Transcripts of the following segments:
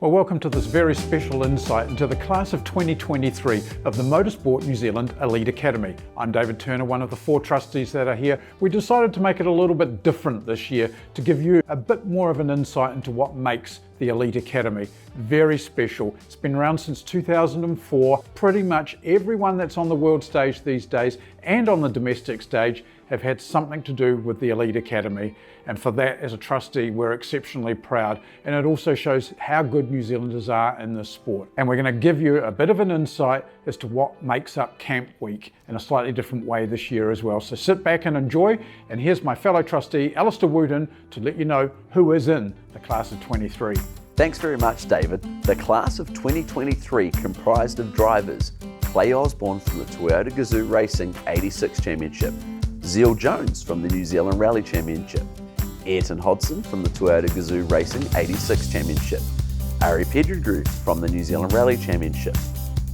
Well, welcome to this very special insight into the class of 2023 of the Motorsport New Zealand Elite Academy. I'm David Turner, one of the 4 trustees that are here. We decided to make it a little bit different this year to give you a bit more of an insight into what makes the Elite Academy very special. It's been around since 2004. Pretty much everyone that's on the world stage these days and on the domestic stage have had something to do with the Elite Academy, and for that, as a trustee, we're exceptionally proud, and it also shows how good New Zealanders are in this sport. And we're going to give you a bit of an insight as to what makes up Camp Week in a slightly different way this year as well. So sit back and enjoy, and here's my fellow trustee Alistair Wooten to let you know who is in the class of 23. Thanks very much, David. The class of 2023 comprised of drivers Clay Osborne from the Toyota Gazoo Racing 86 Championship, Zeal Jones from the New Zealand Rally Championship, Ayrton Hodson from the Toyota Gazoo Racing 86 Championship, Ari Pedregru from the New Zealand Rally Championship,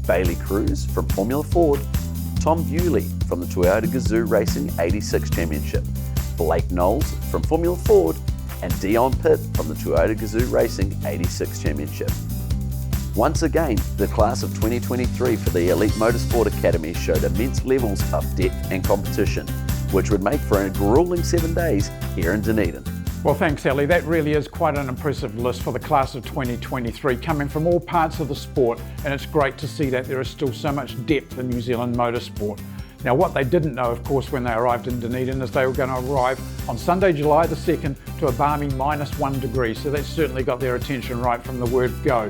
Bailey Cruz from Formula Ford, Tom Bewley from the Toyota Gazoo Racing 86 Championship, Blake Knowles from Formula Ford, and Dion Pitt from the Toyota Gazoo Racing 86 Championship. Once again, the class of 2023 for the Elite Motorsport Academy showed immense levels of depth and competition, which would make for a grueling 7 days here in Dunedin. Well, thanks, Ali. That really is quite an impressive list for the class of 2023, coming from all parts of the sport, and it's great to see that there is still so much depth in New Zealand motorsport. Now, what they didn't know, of course, when they arrived in Dunedin is they were going to arrive on Sunday, July the 2nd to a balmy -1 degree, so that certainly got their attention right from the word go.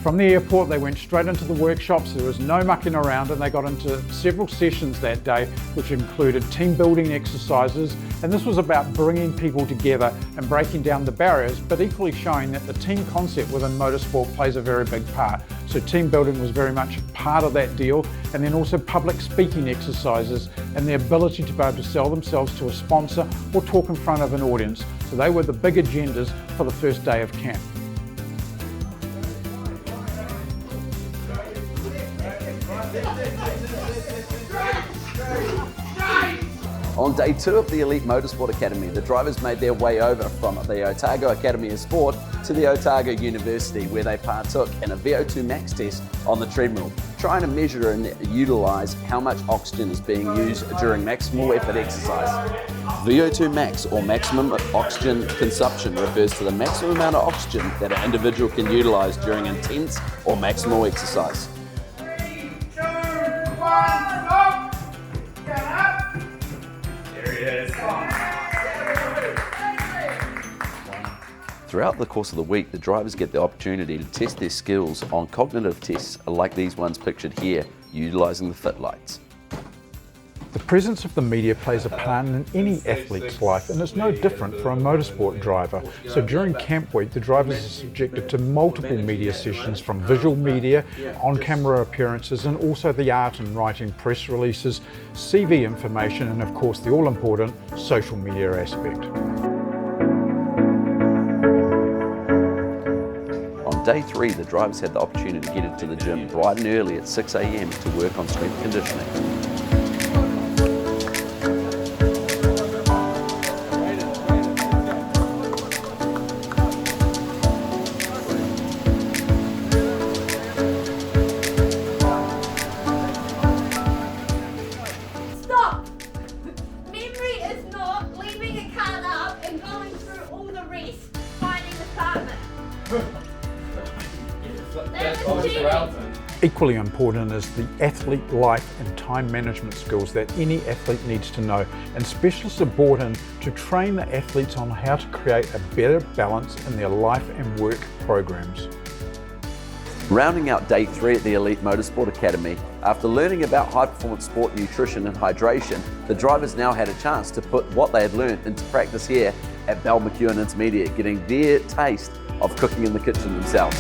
From the airport, they went straight into the workshops. There was no mucking around, and they got into several sessions that day, which included team building exercises. And this was about bringing people together and breaking down the barriers, but equally showing that the team concept within motorsport plays a very big part. So team building was very much part of that deal. And then also public speaking exercises and the ability to be able to sell themselves to a sponsor or talk in front of an audience. So they were the big agendas for the first day of camp. On day 2 of the Elite Motorsport Academy, the drivers made their way over from the Otago Academy of Sport to the Otago University, where they partook in a VO2 max test on the treadmill, trying to measure and utilise how much oxygen is being used during maximal effort exercise. VO2 max, or maximum oxygen consumption, refers to the maximum amount of oxygen that an individual can utilise during intense or maximal exercise. 3, 2, 1, stop! Throughout the course of the week, the drivers get the opportunity to test their skills on cognitive tests like these ones pictured here, utilising the fit lights. The presence of the media plays a part in any athlete's life, and it's no different for a motorsport driver. So during Camp Week, the drivers are subjected to multiple media sessions, from visual media, on-camera appearances, and also the art and writing press releases, CV information, and of course the all-important social media aspect. On day 3, the drivers had the opportunity to get into the gym bright and early at 6 a.m. to work on strength conditioning. Equally important is the athlete life and time management skills that any athlete needs to know, and specialists are brought in to train the athletes on how to create a better balance in their life and work programs. Rounding out day 3 at the Elite Motorsport Academy, after learning about high-performance sport nutrition and hydration, the drivers now had a chance to put what they had learned into practice here at Bell McEwen Intermediate, getting their taste of cooking in the kitchen themselves.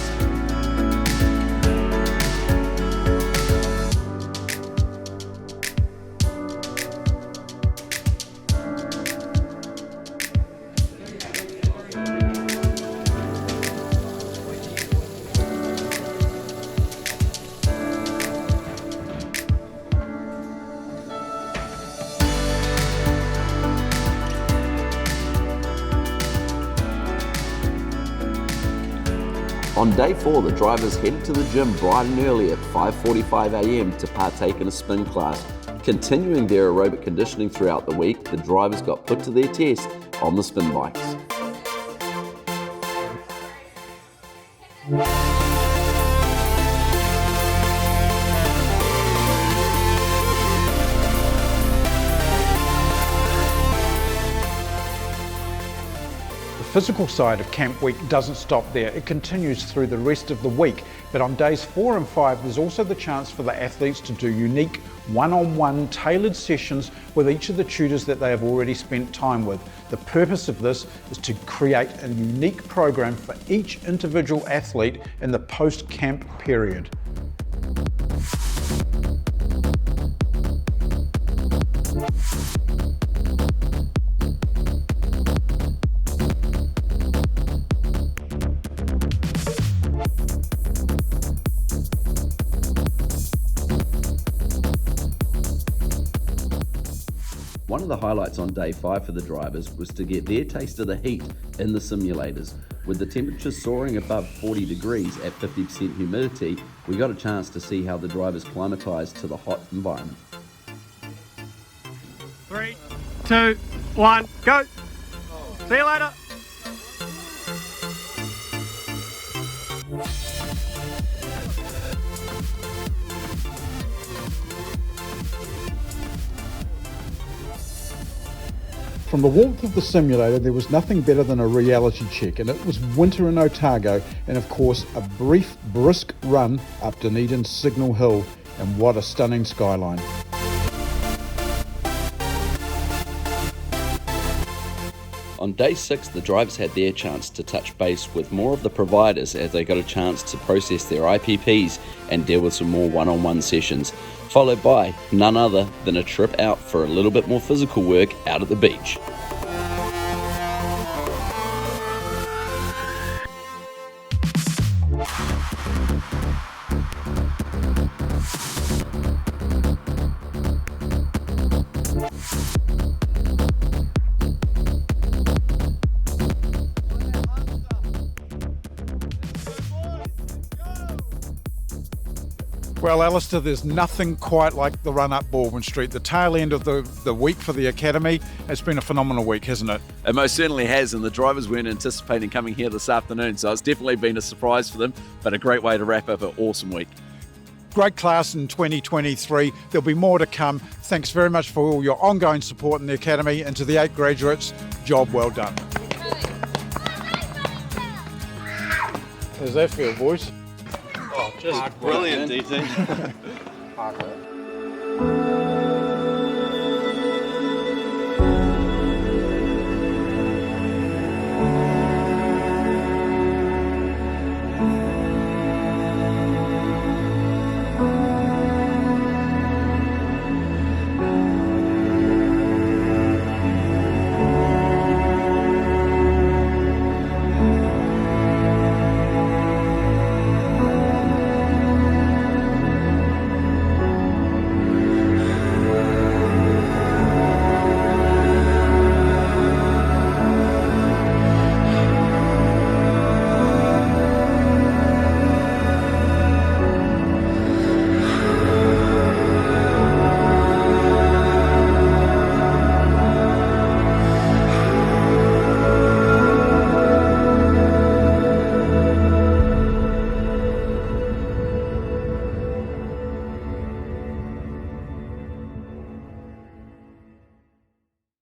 On day 4, the drivers headed to the gym bright and early at 5:45 a.m. to partake in a spin class. Continuing their aerobic conditioning throughout the week, the drivers got put to their test on the spin bikes. The physical side of Camp Week doesn't stop there. It continues through the rest of the week. But on days 4 and 5, there's also the chance for the athletes to do unique one-on-one tailored sessions with each of the tutors that they have already spent time with. The purpose of this is to create a unique program for each individual athlete in the post-camp period. One of the highlights on day 5 for the drivers was to get their taste of the heat in the simulators. With the temperatures soaring above 40 degrees at 50% humidity, we got a chance to see how the drivers climatized to the hot environment. 3, 2, 1, go! See you later! From the warmth of the simulator, there was nothing better than a reality check, and it was winter in Otago, and of course a brief, brisk run up Dunedin's Signal Hill, and what a stunning skyline. On day 6, the drivers had their chance to touch base with more of the providers as they got a chance to process their IPPs and deal with some more one-on-one sessions, followed by none other than a trip out for a little bit more physical work out at the beach. Well, Alistair, there's nothing quite like the run up Baldwin Street. The tail end of the week for the Academy has been a phenomenal week, hasn't it? It most certainly has, and the drivers weren't anticipating coming here this afternoon, so it's definitely been a surprise for them, but a great way to wrap up an awesome week. Great class in 2023. There'll be more to come. Thanks very much for all your ongoing support in the Academy, and to the 8 graduates, job well done. How does that feel, boys? Oh, just brilliant, DT.